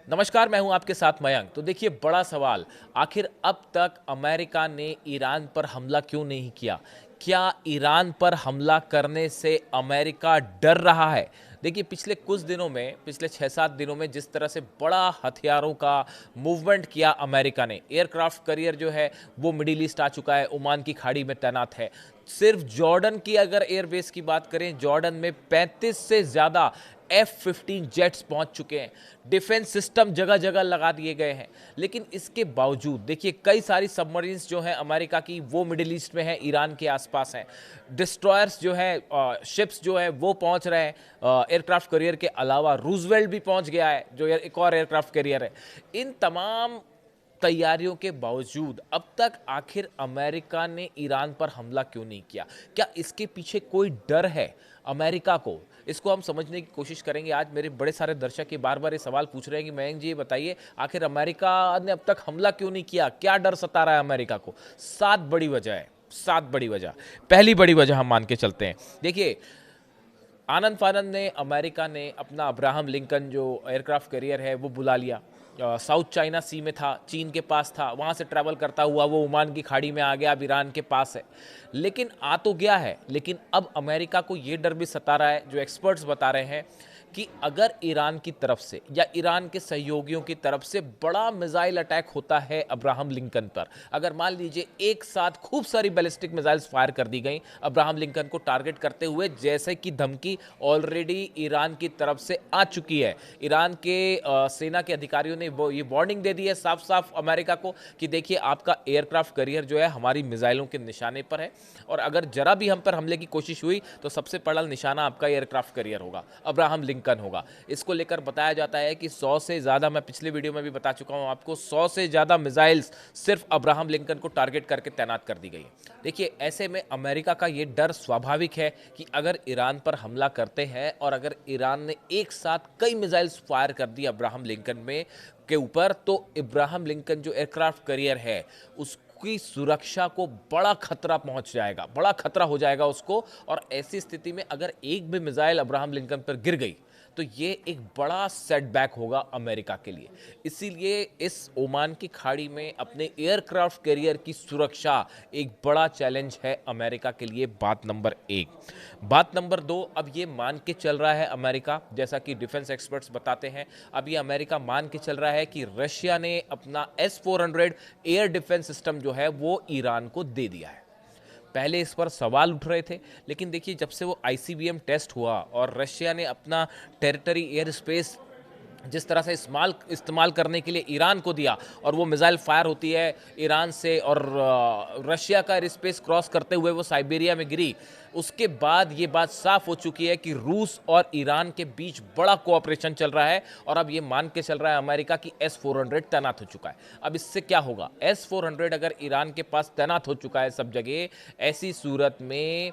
नमस्कार, मैं हूं आपके साथ मयंक। तो देखिए, बड़ा सवाल, आखिर अब तक अमेरिका ने ईरान पर हमला क्यों नहीं किया? क्या ईरान पर हमला करने से अमेरिका डर रहा है? देखिए, पिछले कुछ दिनों में, पिछले 6-7 दिनों में जिस तरह से बड़ा हथियारों का मूवमेंट किया अमेरिका ने, एयरक्राफ्ट करियर जो है वो मिडिल ईस्ट आ चुका है, ओमान की खाड़ी में तैनात है। सिर्फ जॉर्डन की अगर एयरबेस की बात करें, जॉर्डन में 35 से ज़्यादा F-15 जेट्स पहुंच चुके हैं। डिफेंस सिस्टम जगह जगह लगा दिए गए हैं। लेकिन इसके बावजूद देखिए, कई सारी सबमरीन्स जो हैं अमेरिका की, वो मिडिल ईस्ट में हैं, ईरान के आसपास हैं। डिस्ट्रॉयर्स जो है, शिप्स जो है वो पहुंच रहे हैं। एयरक्राफ्ट कैरियर के अलावा रूजवेल्ट भी पहुंच गया है, जो एक और एयरक्राफ्ट कैरियर है। इन तमाम तैयारियों के बावजूद अब तक आखिर अमेरिका ने ईरान पर हमला क्यों नहीं किया? क्या इसके पीछे कोई डर है अमेरिका को? इसको हम समझने की कोशिश करेंगे। आज मेरे बड़े सारे दर्शक ये बार बार ये सवाल पूछ रहे हैं कि मयंक जी, ये बताइए, आखिर अमेरिका ने अब तक हमला क्यों नहीं किया? क्या डर सता रहा है अमेरिका को? 7 बड़ी वजह है, 7 बड़ी वजह। पहली बड़ी वजह हम मान के चलते हैं। देखिए, आनंद फानंद ने, अमेरिका ने अपना अब्राहम लिंकन जो एयरक्राफ्ट कैरियर है वो बुला लिया। साउथ चाइना सी में था, चीन के पास था, वहाँ से ट्रैवल करता हुआ वो ओमान की खाड़ी में आ गया, अब ईरान के पास है। लेकिन आ तो गया है, लेकिन अब अमेरिका को ये डर भी सता रहा है, जो एक्सपर्ट्स बता रहे हैं, कि अगर ईरान की तरफ से या ईरान के सहयोगियों की तरफ से बड़ा मिसाइल अटैक होता है अब्राहम लिंकन पर, अगर मान लीजिए एक साथ खूब सारी बैलिस्टिक मिसाइल्स फायर कर दी गई अब्राहम लिंकन को टारगेट करते हुए, जैसे कि धमकी ऑलरेडी ईरान की तरफ से आ चुकी है। ईरान के सेना के अधिकारियों ने ये वार्निंग दे दी है साफ साफ अमेरिका को कि देखिए, आपका एयरक्राफ्ट कैरियर जो है हमारी मिसाइलों के निशाने पर है, और अगर जरा भी हम पर हमले की कोशिश हुई तो सबसे पहला निशाना आपका एयरक्राफ्ट कैरियर होगा, अब्राहम लिंकन होगा। इसको लेकर बताया जाता है कि 100 से ज़्यादा, मैं पिछले वीडियो में भी बता चुका हूं आपको, 100 से ज़्यादा मिसाइल्स सिर्फ अब्राहम लिंकन को टारगेट करके तैनात कर दी गई। देखिए, ऐसे में अमेरिका का ये डर स्वाभाविक है कि अगर ईरान पर हमला करते हैं और अगर ईरान ने एक साथ कई मिसाइल्स फायर कर दी अब्राहम लिंकन में के ऊपर, तो इब्राहिम लिंकन जो एयरक्राफ्ट कैरियर है उसकी सुरक्षा को बड़ा खतरा पहुंच जाएगा, बड़ा खतरा हो जाएगा उसको। और ऐसी स्थिति में अगर एक भी मिसाइल अब्राहम लिंकन पर गिर गई तो ये एक बड़ा सेटबैक होगा अमेरिका के लिए। इसीलिए इस ओमान की खाड़ी में अपने एयरक्राफ्ट कैरियर की सुरक्षा एक बड़ा चैलेंज है अमेरिका के लिए। बात नंबर 1। बात नंबर 2, अब ये मान के चल रहा है अमेरिका, जैसा कि डिफेंस एक्सपर्ट्स बताते हैं, अब ये अमेरिका मान के चल रहा है कि रशिया ने अपना S-400 एयर डिफेंस सिस्टम जो है वो ईरान को दे दिया है। पहले इस पर सवाल उठ रहे थे, लेकिन देखिए, जब से वो ICBM टेस्ट हुआ और रशिया ने अपना टेरिटरी एयर स्पेस जिस तरह से इस्तेमाल करने के लिए ईरान को दिया, और वो मिसाइल फायर होती है ईरान से और रशिया का एयर स्पेस क्रॉस करते हुए वो साइबेरिया में गिरी, उसके बाद ये बात साफ हो चुकी है कि रूस और ईरान के बीच बड़ा कोऑपरेशन चल रहा है। और अब ये मान के चल रहा है अमेरिका की S-400 तैनात हो चुका है। अब इससे क्या होगा? S-400 अगर ईरान के पास तैनात हो चुका है सब जगह, ऐसी सूरत में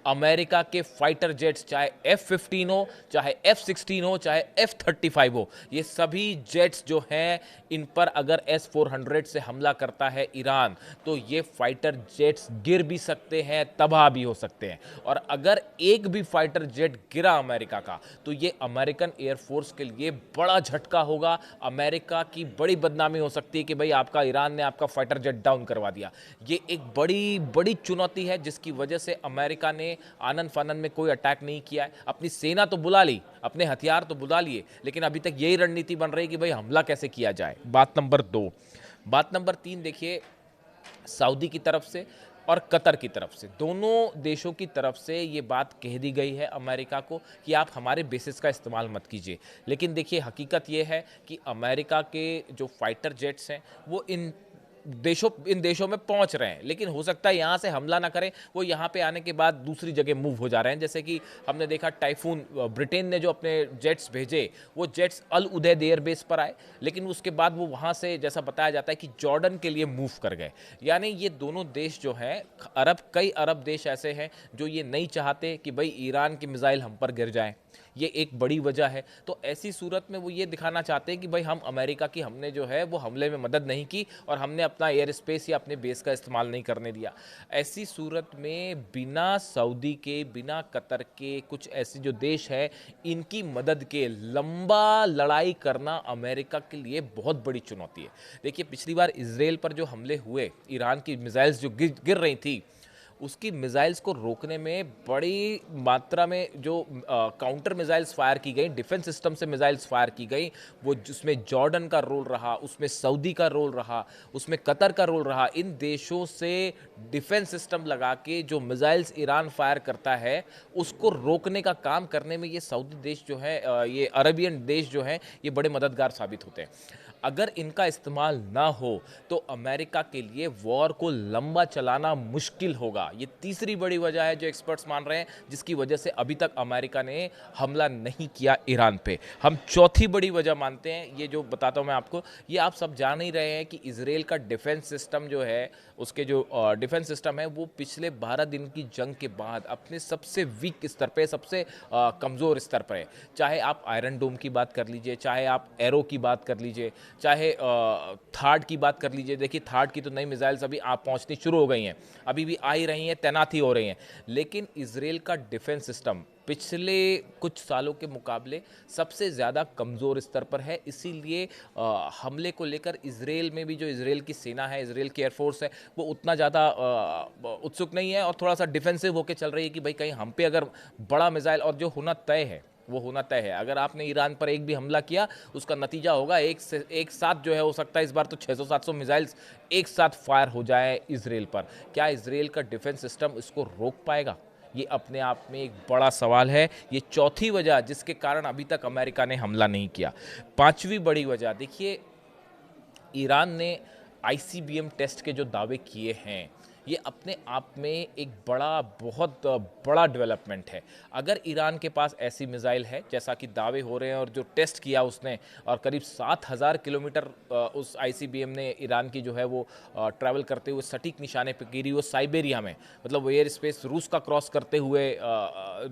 अमेरिका के फाइटर जेट्स, चाहे F-15 हो, चाहे F-16 हो, चाहे F-35 हो, ये सभी जेट्स जो हैं, इन पर अगर S-400 से हमला करता है ईरान, तो ये फाइटर जेट्स गिर भी सकते हैं, तबाह भी हो सकते हैं। और अगर एक भी फाइटर जेट गिरा अमेरिका का, तो ये अमेरिकन एयरफोर्स के लिए बड़ा झटका होगा। अमेरिका की बड़ी बदनामी हो सकती है कि भाई, आपका ईरान ने आपका फाइटर जेट डाउन करवा दिया। ये एक बड़ी बड़ी चुनौती है, जिसकी वजह से अमेरिका ने आनंद फानंद में कोई अटैक नहीं किया है। अपनी सेना तो बुला ली, अपने हथियार तो बुला लिए, लेकिन अभी तक यही रणनीति बन रही है कि भाई, हमला कैसे किया जाए। बात नंबर 2। बात नंबर 3, देखिए, सऊदी की तरफ से और कतर की तरफ से, दोनों देशों की तरफ से ये बात कह दी गई है अमेरिका को कि आप हमारे बेसिस का इस्तेमाल मत कीजिए। लेकिन देखिए, हकीकत ये है कि अमेरिका के जो फाइटर जेट्स हैं वो इन देशों में पहुंच रहे हैं, लेकिन हो सकता है यहाँ से हमला ना करें, वो यहाँ पे आने के बाद दूसरी जगह मूव हो जा रहे हैं। जैसे कि हमने देखा, टाइफून, ब्रिटेन ने जो अपने जेट्स भेजे, वो जेट्स अल उदैद एयरबेस पर आए, लेकिन उसके बाद वो वहाँ से, जैसा बताया जाता है, कि जॉर्डन के लिए मूव कर गए। यानी ये दोनों देश जो हैं, कई अरब देश ऐसे हैं जो ये नहीं चाहते कि भाई ईरान की मिसाइल हम पर गिर जाए, ये एक बड़ी वजह है। तो ऐसी सूरत में वो ये दिखाना चाहते हैं कि भाई हम अमेरिका की हमने जो है वो हमले में मदद नहीं की और हमने अपना एयर स्पेस या अपने बेस का इस्तेमाल नहीं करने दिया। ऐसी सूरत में बिना सऊदी के, बिना कतर के, कुछ ऐसे जो देश है इनकी मदद के लंबा लड़ाई करना अमेरिका के लिए बहुत बड़ी चुनौती है। देखिए पिछली बार इसराइल पर जो हमले हुए, ईरान की मिसाइल्स जो गिर रही थी, उसकी मिसाइल्स को रोकने में बड़ी मात्रा में जो काउंटर मिसाइल्स फायर की गई, डिफेंस सिस्टम से मिसाइल्स फायर की गई, वो जिसमें जॉर्डन का रोल रहा, उसमें सऊदी का रोल रहा, उसमें कतर का रोल रहा। इन देशों से डिफेंस सिस्टम लगा के जो मिसाइल्स ईरान फायर करता है उसको रोकने का काम करने में ये सऊदी देश जो है, ये अरबियन देश जो हैं, ये बड़े मददगार साबित होते हैं। अगर इनका इस्तेमाल ना हो तो अमेरिका के लिए वॉर को लंबा चलाना मुश्किल होगा। ये तीसरी बड़ी वजह है जो एक्सपर्ट्स मान रहे हैं जिसकी वजह से अभी तक अमेरिका ने हमला नहीं किया ईरान पे। हम चौथी बड़ी वजह मानते हैं, ये जो बताता हूं मैं आपको, ये आप सब जान ही रहे हैं कि इसराइल का डिफेंस सिस्टम जो है, उसके जो डिफेंस सिस्टम है वो पिछले 12 दिन की जंग के बाद अपने सबसे वीक स्तर पे, सबसे कमज़ोर स्तर पर है। चाहे आप आयरन डोम की बात कर लीजिए, चाहे आप एरो की बात कर लीजिए, चाहे थार्ड की बात कर लीजिए। देखिए थार्ड की तो नई मिसाइल्स अभी आप पहुंचनी शुरू हो गई हैं, अभी भी आ ही रही हैं, तैनात ही हो रही हैं। लेकिन इसराइल का डिफेंस सिस्टम पिछले कुछ सालों के मुकाबले सबसे ज़्यादा कमज़ोर स्तर पर है। इसीलिए हमले को लेकर इसराइल में भी जो इसराइल की सेना है, इसराइल की एयरफोर्स है, वो उतना ज़्यादा उत्सुक नहीं है और थोड़ा सा डिफेंसिव होकर चल रही है कि भाई कहीं हम पे अगर बड़ा मिसाइल, और जो होना तय है वो होना तय है। अगर आपने ईरान पर एक भी हमला किया उसका नतीजा होगा एक साथ जो है, हो सकता है इस बार तो 600-700 मिसाइल्स एक साथ फायर हो जाए इसराइल पर। क्या इसराइल का डिफेंस सिस्टम इसको रोक पाएगा? ये अपने आप में एक बड़ा सवाल है। ये चौथी वजह जिसके कारण अभी तक अमेरिका ने हमला नहीं किया। पांचवी बड़ी वजह देखिए, ईरान ने आईसीबीएम टेस्ट के जो दावे किए हैं, ये अपने आप में एक बहुत बड़ा डेवलपमेंट है। अगर ईरान के पास ऐसी मिसाइल है जैसा कि दावे हो रहे हैं और जो टेस्ट किया उसने, और करीब 7000 किलोमीटर उस आईसीबीएम ने ईरान की जो है वो ट्रैवल करते हुए सटीक निशाने पे गिरी, वो साइबेरिया में, मतलब वो एयर स्पेस रूस का क्रॉस करते हुए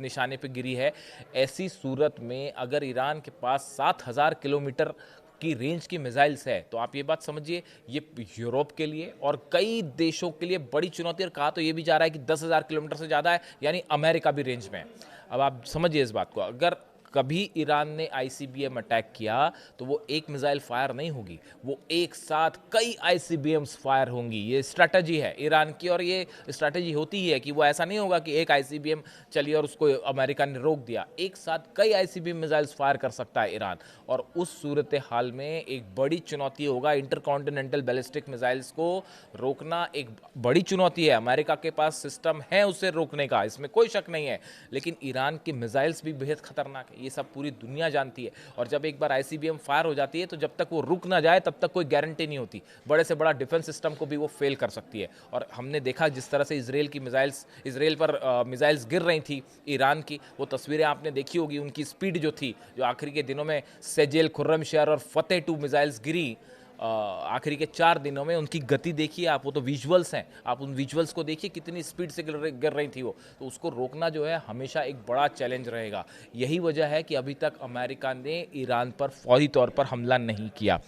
निशाने पे गिरी है। ऐसी सूरत में अगर ईरान के पास 7000 किलोमीटर की रेंज की मिसाइल्स है तो आप ये बात समझिए, ये यूरोप के लिए और कई देशों के लिए बड़ी चुनौती। और कहा तो ये भी जा रहा है कि 10,000 किलोमीटर से ज़्यादा है, यानी अमेरिका भी रेंज में है। अब आप समझिए इस बात को, अगर कभी ईरान ने आईसीबीएम अटैक किया तो वो एक मिसाइल फायर नहीं होगी, वो एक साथ कई आईसीबीएम्स फायर होंगी। ये स्ट्रैटेजी है ईरान की, और ये स्ट्रैटेजी होती ही है कि वो ऐसा नहीं होगा कि एक आईसीबीएम चली और उसको अमेरिका ने रोक दिया। एक साथ कई आईसीबीएम मिसाइल्स फायर कर सकता है ईरान, और उस सूरत हाल में एक बड़ी चुनौती होगा। इंटरकॉन्टिनेंटल बैलिस्टिक मिसाइल्स को रोकना एक बड़ी चुनौती है। अमेरिका के पास सिस्टम है उसे रोकने का, इसमें कोई शक नहीं है, लेकिन ईरान की मिसाइल्स भी बेहद खतरनाक है, ये सब पूरी दुनिया जानती है। और जब एक बार आईसीबीएम फायर हो जाती है तो जब तक वो रुक ना जाए तब तक कोई गारंटी नहीं होती, बड़े से बड़ा डिफेंस सिस्टम को भी वो फेल कर सकती है। और हमने देखा जिस तरह से इसराइल पर मिसाइल्स गिर रही थी ईरान की, वो तस्वीरें आपने देखी होगी, उनकी स्पीड जो थी, जो आखिरी के दिनों में सेजेल, खुर्रमशहर और फतेह 2 मिसाइल्स गिरी, आखिरी के 4 दिनों में उनकी गति देखिए आप, वो तो विजुअल्स हैं, आप उन विजुअल्स को देखिए कितनी स्पीड से गिर रही थी वो। तो उसको रोकना जो है हमेशा एक बड़ा चैलेंज रहेगा। यही वजह है कि अभी तक अमेरिका ने ईरान पर फौरी तौर पर हमला नहीं किया।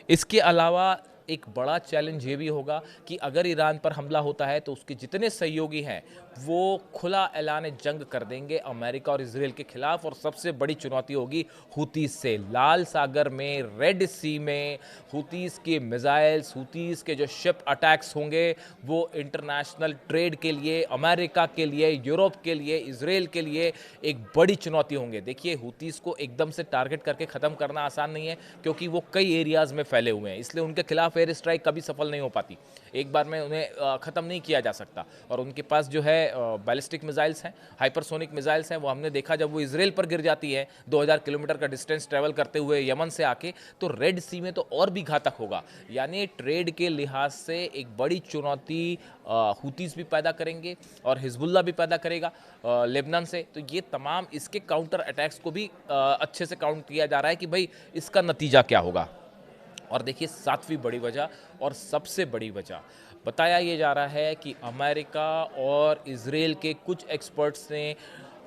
इसके अलावा एक बड़ा चैलेंज ये भी होगा कि अगर ईरान पर हमला होता है तो उसके जितने सहयोगी हैं वो खुला ऐलान जंग कर देंगे अमेरिका और इसराइल के खिलाफ। और सबसे बड़ी चुनौती होगी हुतीस से। लाल सागर में, रेड सी में हुतीस के मिसाइल्स, हुतीस के जो शिप अटैक्स होंगे, वो इंटरनेशनल ट्रेड के लिए, अमेरिका के लिए, यूरोप के लिए, इसराइल के लिए एक बड़ी चुनौती होंगे। देखिए हुतीस को एकदम से टारगेट करके ख़त्म करना आसान नहीं है, क्योंकि वो कई एरियाज़ में फैले हुए हैं, इसलिए उनके खिलाफ एयर स्ट्राइक कभी सफल नहीं हो पाती। एक बार में उन्हें ख़त्म नहीं किया जा सकता। और उनके पास जो है बैलिस्टिक मिसाइल्स हैं, हाइपरसोनिक मिसाइल्स हैं, वो हमने देखा जब वो इसराइल पर गिर जाती है 2000 किलोमीटर का डिस्टेंस ट्रैवल करते हुए यमन से आके, तो रेड सी में तो और भी घातक होगा। यानी ट्रेड के लिहाज से एक बड़ी चुनौती हुतीस भी पैदा करेंगे और हिजबुल्ला भी पैदा करेगा लेबनान से। तो ये तमाम इसके काउंटर अटैक्स को भी अच्छे से काउंट किया जा रहा है कि भाई इसका नतीजा क्या होगा। और देखिए सातवीं बड़ी वजह और सबसे बड़ी वजह, बताया ये जा रहा है कि अमेरिका और इसराइल के कुछ एक्सपर्ट्स ने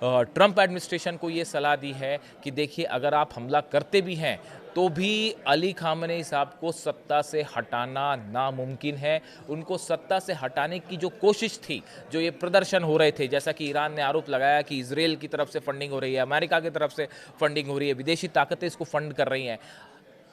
ट्रंप एडमिनिस्ट्रेशन को ये सलाह दी है कि देखिए अगर आप हमला करते भी हैं तो भी अली खामनेई साहब को सत्ता से हटाना नामुमकिन है। उनको सत्ता से हटाने की जो कोशिश थी, जो ये प्रदर्शन हो रहे थे, जैसा कि ईरान ने आरोप लगाया कि इजराइल की तरफ से फंडिंग हो रही है, अमेरिका की तरफ से फंडिंग हो रही है, विदेशी ताकतें इसको फंड कर रही हैं,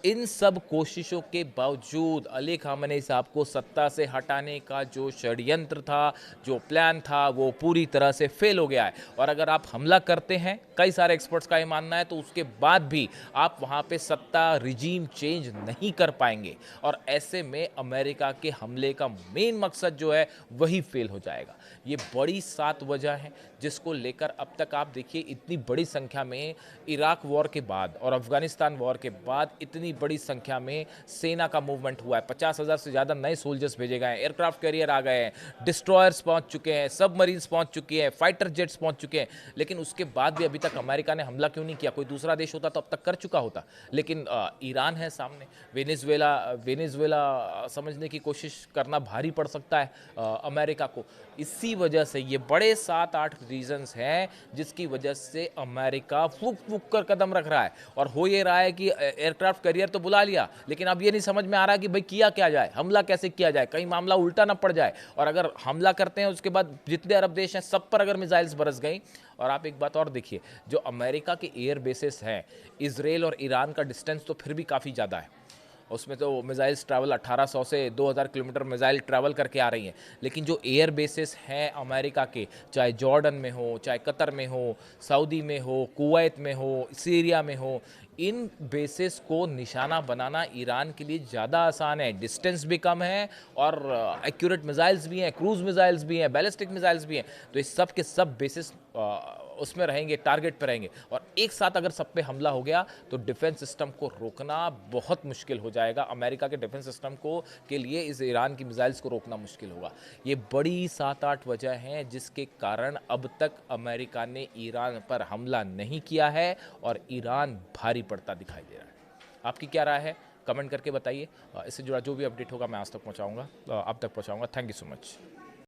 इन सब कोशिशों के बावजूद अली खामनेई साहब को सत्ता से हटाने का जो षड्यंत्र था, जो प्लान था, वो पूरी तरह से फेल हो गया है। और अगर आप हमला करते हैं, कई सारे एक्सपर्ट्स का ये मानना है, तो उसके बाद भी आप वहाँ पे सत्ता रिजीम चेंज नहीं कर पाएंगे और ऐसे में अमेरिका के हमले का मेन मकसद जो है वही फेल हो जाएगा। ये बड़ी 7 वजह हैं जिसको लेकर अब तक आप देखिए इतनी बड़ी संख्या में इराक वॉर के बाद और अफगानिस्तान वॉर के बाद इतनी बड़ी संख्या में सेना का मूवमेंट हुआ है। 50,000 से ज़्यादा नए सोल्जर्स भेजे गए हैं, एयरक्राफ्ट कैरियर आ गए हैं, डिस्ट्रॉयर्स पहुंच चुके हैं, सबमरीन्स पहुंच चुके हैं, फाइटर जेट्स पहुंच चुके हैं। लेकिन उसके बाद भी अभी तक अमेरिका ने हमला क्यों नहीं किया? कोई दूसरा देश होता तो अब तक कर चुका होता। लेकिन ईरान है सामने, वेनेजुएला समझने की कोशिश करना भारी पड़ सकता है अमेरिका को। इसी वजह से ये बड़े 7-8 रीजंस हैं जिसकी वजह से अमेरिका फूक फूक कर कदम रख रहा है। और हो ये रहा है कि एयरक्राफ्ट कैरियर तो बुला लिया, लेकिन अब ये नहीं समझ में आ रहा कि भाई किया क्या जाए, हमला कैसे किया जाए, कहीं मामला उल्टा ना पड़ जाए। और अगर हमला करते हैं उसके बाद जितने अरब देश हैं सब पर अगर मिसाइल्स बरस गई। और आप एक बात और देखिए, जो अमेरिका के एयर बेसिस हैं, इजराइल और ईरान का डिस्टेंस तो फिर भी काफ़ी ज़्यादा है, उसमें तो मिसाइल्स ट्रैवल 1800 से 2000 किलोमीटर मिसाइल ट्रैवल करके आ रही हैं। लेकिन जो एयर बेसिस हैं अमेरिका के, चाहे जॉर्डन में हो, चाहे कतर में हो, सऊदी में हो, कुवैत में हो, सीरिया में हो, इन बेसिस को निशाना बनाना ईरान के लिए ज़्यादा आसान है। डिस्टेंस भी कम है और एक्यूरेट मिसाइल्स भी हैं, क्रूज मिसाइल्स भी हैं, बैलिस्टिक मिसाइल्स भी हैं। तो इस सब के सब बेसिस उसमें रहेंगे, टारगेट पर रहेंगे। और एक साथ अगर सब पे हमला हो गया तो डिफेंस सिस्टम को रोकना बहुत मुश्किल हो जाएगा। अमेरिका के डिफेंस सिस्टम को के लिए इस ईरान की मिसाइल्स को रोकना मुश्किल होगा। ये बड़ी 7-8 वजह हैं जिसके कारण अब तक अमेरिका ने ईरान पर हमला नहीं किया है और ईरान भारी पड़ता दिखाई दे रहा है। आपकी क्या राय है? कमेंट करके बताइए। इससे जुड़ा जो भी अपडेट होगा मैं आज तक पहुँचाऊँगा, आप तक पहुँचाऊँगा। Thank you so much.